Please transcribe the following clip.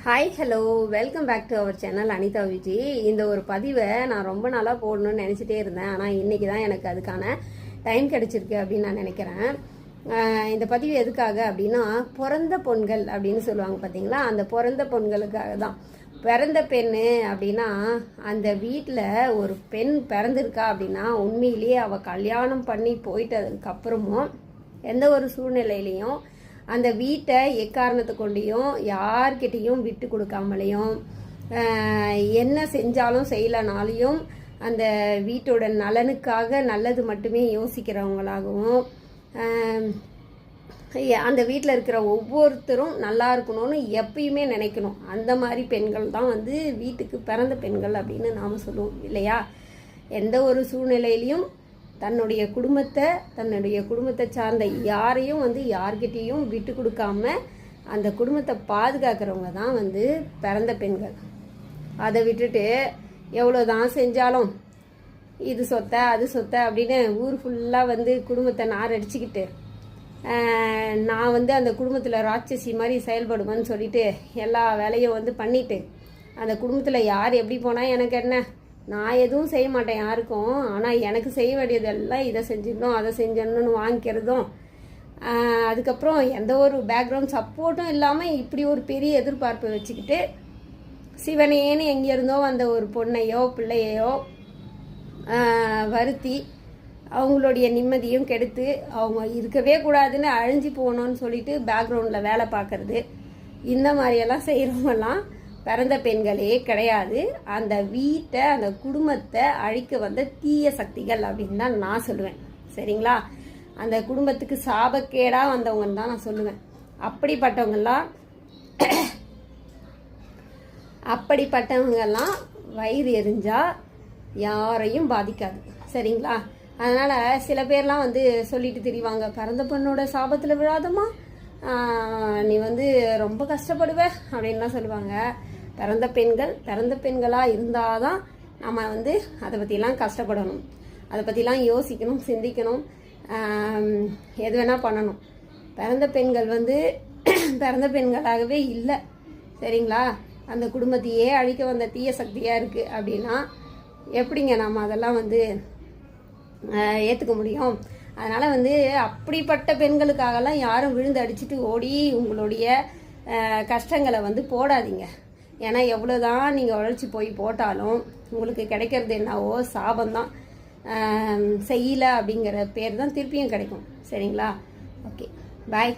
Hi hello welcome back to our channel Anitha Viji. இந்த ஒரு பதிவை நான் ரொம்ப நாளாக போடணும்னு நினச்சிட்டே இருந்தேன். ஆனால் இன்றைக்கி தான் எனக்கு அதுக்கான டைம் கிடச்சிருக்கு அப்படின்னு நான் நினைக்கிறேன். இந்த பதிவு எதுக்காக அப்படின்னா, பிறந்த பொண்கள் அப்படின்னு சொல்லுவாங்க பார்த்தீங்களா, அந்த பிறந்த பொண்களுக்காக தான். பிறந்த பெண்ணு அப்படின்னா, அந்த வீட்டில் ஒரு பெண் பிறந்திருக்கா அப்படின்னா உண்மையிலேயே அவள் கல்யாணம் பண்ணி போயிட்டதுக்கப்புறமும் எந்த ஒரு சூழ்நிலையிலையும் அந்த வீட்டை எக்காரணத்தை கொண்டையும் யார்கிட்டையும் விட்டு கொடுக்காமலையும், என்ன செஞ்சாலும் செய்யலனாலையும் அந்த வீட்டோட நலனுக்காக நல்லது மட்டுமே யோசிக்கிறவங்களாகவும், அந்த வீட்டில் இருக்கிற ஒவ்வொருத்தரும் நல்லா இருக்கணும்னு எப்பயுமே நினைக்கணும். அந்த மாதிரி பெண்கள் தான் வீட்டுக்கு பிறந்த பெண்கள் அப்படின்னு நாம் சொல்லுவோம் இல்லையா. எந்த ஒரு சூழ்நிலையிலையும் தன்னுடைய குடும்பத்தை சார்ந்த யாரையும் யார்கிட்டையும் விட்டு கொடுக்காம அந்த குடும்பத்தை பாதுகாக்கிறவங்க தான் பிறந்த பெண்கள். அதை விட்டுட்டு எவ்வளோதான் செஞ்சாலும் இது சொத்த அது சொத்த அப்படின்னு ஊர் ஃபுல்லாக குடும்பத்தை நார் அடிச்சுக்கிட்டு, நான் அந்த குடும்பத்தில் ராட்சசி மாதிரி செயல்படுவேன்னு சொல்லிட்டு எல்லா வேலையும் பண்ணிட்டு, அந்த குடும்பத்தில் யார் எப்படி போனால் எனக்கு என்ன, நான் எதுவும் செய்ய மாட்டேன் யாருக்கும், ஆனால் எனக்கு செய்ய வேண்டியதெல்லாம் இதை செஞ்சிடணும் அதை செஞ்சிடணும்னு வாங்கிக்கிறதும், அதுக்கப்புறம் எந்த ஒரு பேக்ரவுண்ட் சப்போர்ட்டும் இல்லாமல் இப்படி ஒரு பெரிய எதிர்பார்ப்பை வச்சுக்கிட்டு சிவனேன்னு எங்கேருந்தோ அந்த ஒரு பொண்ணையோ பிள்ளையோ வருத்தி அவங்களுடைய நிம்மதியும் கெடுத்து அவங்க இருக்கவே கூடாதுன்னு அழிஞ்சு போகணும்னு சொல்லிட்டு பேக்ரவுண்டில் வேலை பார்க்குறது, இந்த மாதிரியெல்லாம் செய்கிறவங்கெல்லாம் பிறந்த பெண்களே கிடையாது. அந்த வீட்டை அந்த குடும்பத்தை அழிக்க வந்த தீய சக்திகள் அப்படின்னு தான் நான் சொல்லுவேன். சரிங்களா, அந்த குடும்பத்துக்கு சாபக்கேடாக வந்தவங்கன்னு தான் நான் சொல்லுவேன். அப்படிப்பட்டவங்கெல்லாம் வயிறு எரிஞ்சா யாரையும் பாதிக்காது. சரிங்களா, அதனால் சில பேர்லாம் சொல்லிட்டு திரிவாங்க, பிறந்த பொண்ணோட சாபத்தில் விழாதம்மா, நீ ரொம்ப கஷ்டப்படுவ அப்படின்லாம் சொல்லுவாங்க. பிறந்த பெண்களாக இருந்தால் தான் நம்ம அதை பற்றிலாம் கஷ்டப்படணும், அதை பற்றிலாம் யோசிக்கணும், சிந்திக்கணும், எது வேணால் பண்ணணும். பிறந்த பெண்கள் பிறந்த பெண்களாகவே இல்லை. சரிங்களா, அந்த குடும்பத்தையே அழிக்க வந்த தீய சக்தியாக இருக்குது அப்படின்னா எப்படிங்க நம்ம அதெல்லாம் ஏற்றுக்க முடியும்? அதனால் அப்படிப்பட்ட பெண்களுக்காகலாம் யாரும் விழுந்து அடிச்சுட்டு ஓடி உங்களுடைய கஷ்டங்களை போடாதீங்க. ஏன்னா எவ்வளோதான் நீங்கள் உழைச்சி போய் போட்டாலும் உங்களுக்கு கிடைக்கிறது என்னவோ சாபம்தான். செய்யலை அப்படிங்கிற பேர் தான் திருப்பியும் கிடைக்கும். சரிங்களா, ஓகே, பாய்.